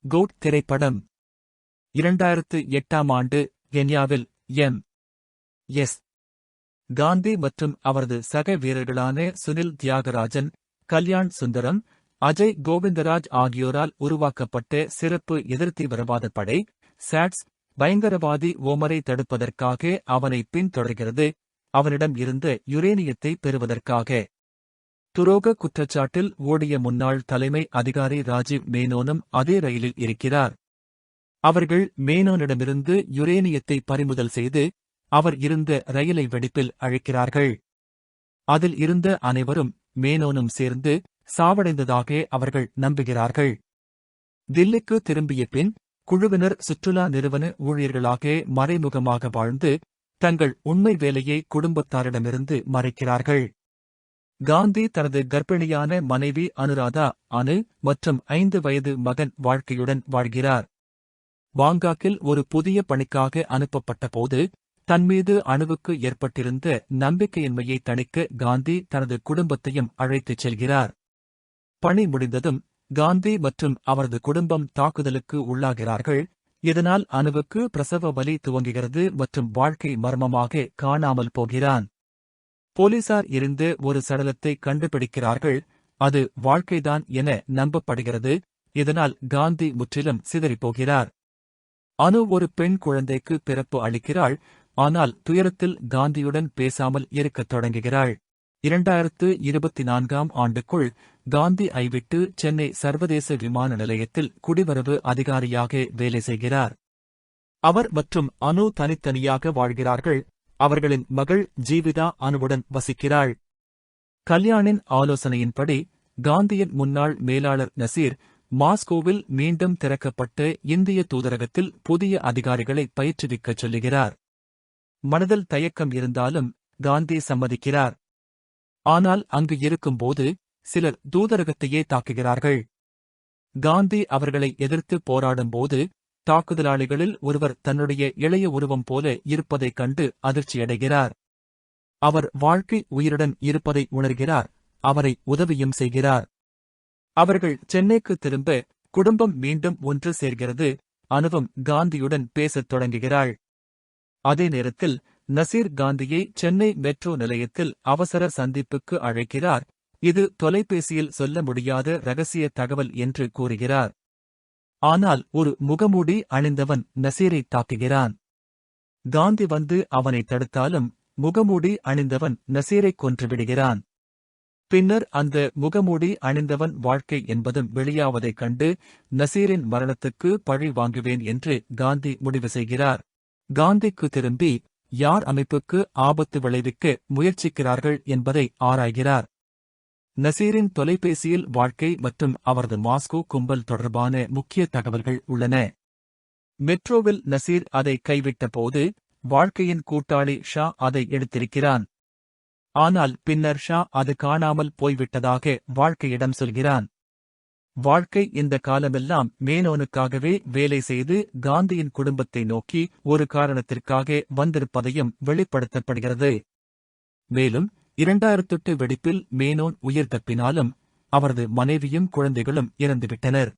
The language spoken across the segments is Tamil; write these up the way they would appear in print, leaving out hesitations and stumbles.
கோட் திரைப்படம் 2008ஆம் ஆண்டு கென்யாவில் எம்.எஸ். காந்தி மற்றும் அவரது சக வீரர்களான சுனில் தியாகராஜன், கல்யாண் சுந்தரம், அஜய் கோவிந்தராஜ் ஆகியோரால் உருவாக்கப்பட்ட சிறப்பு எதிர்தீவிரவாத படை சாட்ஸ் பயங்கரவாதி ஓமரை தடுப்பதற்காக அவனை பின்தொடர்கிறது, அவனிடம் இருந்த யுரேனியத்தை பெறுவதற்காக. துரோக குற்றச்சாட்டில் ஓடிய முன்னாள் தலைமை அதிகாரி ராஜீவ் மேனோனும் அதே ரயிலில் இருக்கிறார். அவர்கள் மேனோனிடமிருந்து யுரேனியத்தை பறிமுதல் செய்து அவர் இருந்த ரயிலை வெடிப்பில் அழைக்கிறார்கள். அதில் இருந்த அனைவரும் மேனோனும் சேர்ந்து சாவடைந்ததாக அவர்கள் நம்புகிறார்கள். தில்லிக்கு திரும்பிய பின் குழுவினர் சுற்றுலா நிறுவன ஊழியர்களாக மறைமுகமாக வாழ்ந்து தங்கள் உண்மை வேலையை குடும்பத்தாரிடமிருந்து மறைக்கிறார்கள். காந்தி தனது கர்ப்பிணியான மனைவி அனுராதா அனு மற்றும் 5 வயது மகன் வாழ்க்கையுடன் வாழ்கிறார். பாங்காக்கில் ஒரு புதிய பணிக்காக அனுப்பப்பட்டபோது தன்மீது அணுவுக்கு ஏற்பட்டிருந்த நம்பிக்கையின்மையை தணிக்க காந்தி தனது குடும்பத்தையும் அழைத்துச் செல்கிறார். பணி முடிந்ததும் காந்தி மற்றும் அவரது குடும்பம் தாக்குதலுக்கு உள்ளாகிறார்கள். இதனால் அணுவுக்கு பிரசவ வலி துவங்குகிறது மற்றும் வாழ்க்கை மர்மமாக காணாமல் போகிறான். போலீசார் இருந்த ஒரு சடலத்தை கண்டுபிடிக்கிறார்கள். அது வாழ்க்கைதான் என நம்பப்படுகிறது. இதனால் காந்தி முற்றிலும் சிதறிப்போகிறார். அனு ஒரு பெண் குழந்தைக்கு பிறப்பு அளிக்கிறாள். ஆனால் துயரத்தில் காந்தியுடன் பேசாமல் இருக்கத் தொடங்குகிறாள். 2024ஆம் ஆண்டுக்குள் காந்தி ஐவிட்டு சென்னை சர்வதேச விமான நிலையத்தில் குடிவரவு அதிகாரியாக வேலை செய்கிறார். அவர் மற்றும் அனு தனித்தனியாக வாழ்கிறார்கள். அவர்களின் மகள் ஜீவிதா அனுவுடன் வசிக்கிறாள். கல்யாணின் ஆலோசனையின்படி காந்தியின் முன்னாள் மேலாளர் நசீர் மாஸ்கோவில் மீண்டும் திறக்கப்பட்ட இந்திய தூதரகத்தில் புதிய அதிகாரிகளை பயிற்றுவிக்கச் சொல்லுகிறார். மனதில் தயக்கம் இருந்தாலும் காந்தி சம்மதிக்கிறார். ஆனால் அங்கு இருக்கும்போது சிலர் தூதரகத்தையே தாக்குகிறார்கள். காந்தி அவர்களை எதிர்த்து போராடும்போது தாக்குதலாளிகளில் ஒருவர் தன்னுடைய இளைய உருவம் போல இருப்பதைக் கண்டு அதிர்ச்சியடைகிறார். அவர் வாழ்க்கை உயிருடன் இருப்பதை உணர்கிறார். அவரை உதவியும் செய்கிறார். அவர்கள் சென்னைக்கு திரும்ப குடும்பம் மீண்டும் ஒன்று சேர்கிறது. அனுவும் காந்தியுடன் பேசத் தொடங்குகிறாள். அதே நேரத்தில் நசீர் காந்தியை சென்னை மெட்ரோ நிலையத்தில் அவசர சந்திப்புக்கு அழைக்கிறார். இது தொலைபேசியில் சொல்ல முடியாத இரகசிய தகவல் என்று கூறுகிறார். ஆனால் ஒரு முகமூடி அணிந்தவன் நசீரை தாக்குகிறான். காந்தி வந்து அவனை தடுத்தாலும் முகமூடி அணிந்தவன் நசீரைக் கொன்றுவிடுகிறான். பின்னர் அந்த முகமூடி அணிந்தவன் வாழ்க்கை என்பதும் வெளியாவதைக் கண்டு நசீரின் மரணத்துக்கு பழி வாங்குவேன் என்று காந்தி முடிவு செய்கிறார். காந்திக்கு திரும்பி யார் அமைப்புக்கு ஆபத்து விளைவிக்க முயற்சிக்கிறார்கள் என்பதை ஆராய்கிறார். நசீரின் தொலைபேசியில் வாழ்க்கை மற்றும் அவரது மாஸ்கோ கும்பல் தொடர்பான முக்கிய தகவல்கள் உள்ளன. மெட்ரோவில் நசீர் அதை கைவிட்டபோது வாழ்க்கையின் கூட்டாளி ஷா அதை எடுத்திருக்கிறான். ஆனால் பின்னர் ஷா அது காணாமல் போய்விட்டதாக வாழ்க்கையிடம் சொல்கிறான். வாழ்க்கை இந்த காலமெல்லாம் மேனோனுக்காகவே வேலை செய்து காந்தியின் குடும்பத்தை நோக்கி ஒரு காரணத்திற்காக வந்திருப்பதையும் வெளிப்படுத்தப்படுகிறது. மேலும் 2008 வெடிப்பில் மேனோன் உயிர் தப்பினாலும் அவரது மனைவியும் குழந்தைகளும் இறந்துவிட்டனர்.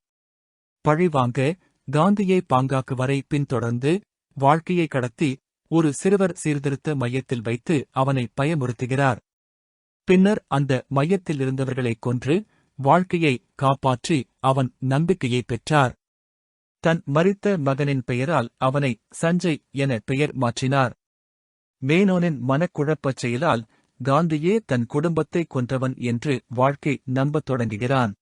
பழிவாங்க காந்தியை பாங்காக்கு வரை பின்தொடர்ந்து வாழ்க்கையை கடத்தி ஒரு சிறுவர் சீர்திருத்த மையத்தில் வைத்து அவனை பயமுறுத்துகிறார். பின்னர் அந்த மையத்தில் இருந்தவர்களைக் கொன்று வாழ்க்கையை காப்பாற்றி அவன் நம்பிக்கையை பெற்றார். தன் மரித்த மகனின் பெயரால் அவனை சஞ்சய் என பெயர் மாற்றினார். மேனோனின் மனக்குழப்பச் செயலால் காந்தியே தன் குடும்பத்தை கொன்றவன் என்று வாழ்க்கை நம்பத் தொடங்குகிறான்.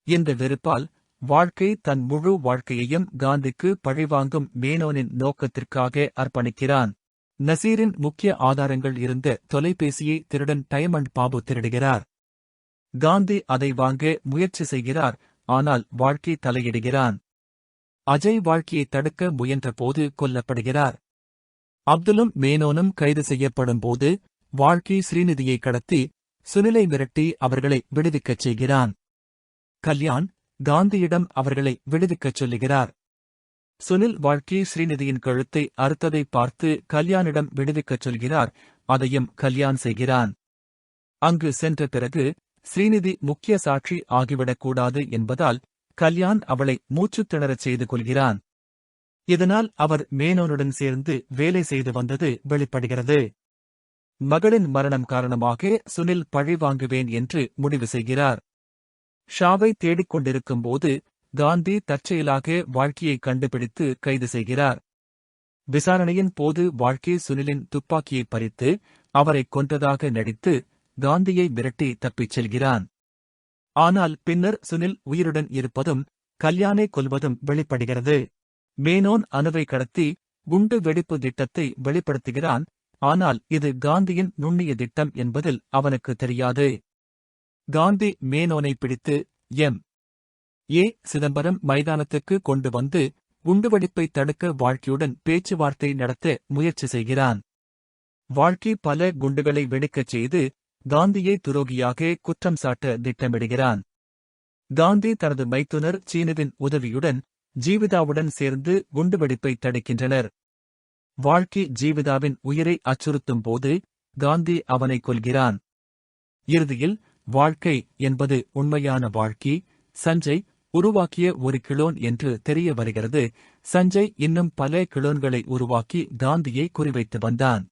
இந்த வெறுப்பால் வாழ்க்கை தன் முழு வாழ்க்கையையும் காந்திக்கு பழிவாங்கும் மேனோனின் நோக்கத்திற்காக அர்ப்பணிக்கிறான். நசீரின் முக்கிய ஆதாரங்கள் இருந்த தொலைபேசியை திருடன் டைமண்ட் பாபு திருடுகிறார். காந்தி அதை வாங்க முயற்சி செய்கிறார். ஆனால் வாழ்க்கை தலையிடுகிறான். அஜய் வாழ்க்கையை தடுக்க முயன்றபோது கொல்லப்படுகிறார். அப்துலும் மேனோனும் கைது செய்யப்படும் போது வாழ்க்கை ஸ்ரீநிதியை கடத்தி சுனிலை மிரட்டி அவர்களை விடுவிக்கச் செய்கிறான். கல்யாண் காந்தியிடம் அவர்களை விடுவிக்கச் சொல்லுகிறார். சுனில் வாழ்க்கை ஸ்ரீநிதியின் கழுத்தை அறுத்ததை பார்த்து கல்யாணிடம் விடுவிக்கச் சொல்கிறார். அதையும் கல்யாண் செய்கிறான். அங்கு சென்ற பிறகு ஸ்ரீநிதி முக்கிய சாட்சி ஆகிவிடக்கூடாது என்பதால் கல்யாண் அவளை மூச்சுத் திணறச் செய்து கொள்கிறான். இதனால் அவர் மேனோனுடன் சேர்ந்து வேலை செய்து வந்தது வெளிப்படுகிறது. மகளின் மரணம் காரணமாக சுனில் பழி வாங்குவேன் என்று முடிவு செய்கிறார். ஷாவை தேடிக் கொண்டிருக்கும்போது காந்தி தற்செயலாக வாழ்க்கையை கண்டுபிடித்து கைது செய்கிறார். விசாரணையின் போது வாழ்க்கை சுனிலின் துப்பாக்கியை பறித்து அவரை கொன்றதாக நடித்து காந்தியை விரட்டி தப்பிச் செல்கிறான். ஆனால் பின்னர் சுனில் உயிருடன் இருப்பதும் கல்யாணை கொல்வதும் வெளிப்படுகிறது. மேனோன் அணுவை கடத்தி குண்டு வெடிப்பு திட்டத்தை வெளிப்படுத்துகிறான். ஆனால் இது காந்தியின் நுண்ணிய திட்டம் என்பதில் அவனுக்கு தெரியாது. காந்தி மேனோனை பிடித்து எம்.ஏ. சிதம்பரம் மைதானத்துக்கு கொண்டு வந்து குண்டுவெடிப்பை தடுக்க வாழ்க்கையுடன் பேச்சுவார்த்தை நடத்த முயற்சி செய்கிறான். வாழ்க்கை பல குண்டுகளை வெடிக்கச் செய்து காந்தியை துரோகியாக குற்றம் சாட்ட திட்டமிடுகிறான். காந்தி தனது மைத்துனர் சீனுவின் உதவியுடன் ஜீவிதாவுடன் சேர்ந்து குண்டுவெடிப்பை தடுக்கின்றனர். வாழ்க்கை ஜீவிதாவின் உயிரை அச்சுறுத்தும் போது காந்தி அவனை கொல்கிறான். இறுதியில் வாழ்க்கை என்பது உண்மையான வாழ்க்கை சஞ்சய் உருவாக்கிய ஒரு கிளோன் என்று தெரிய வருகிறது. சஞ்சய் இன்னும் பல கிளோன்களை உருவாக்கி காந்தியை குறிவைத்து வந்தான்.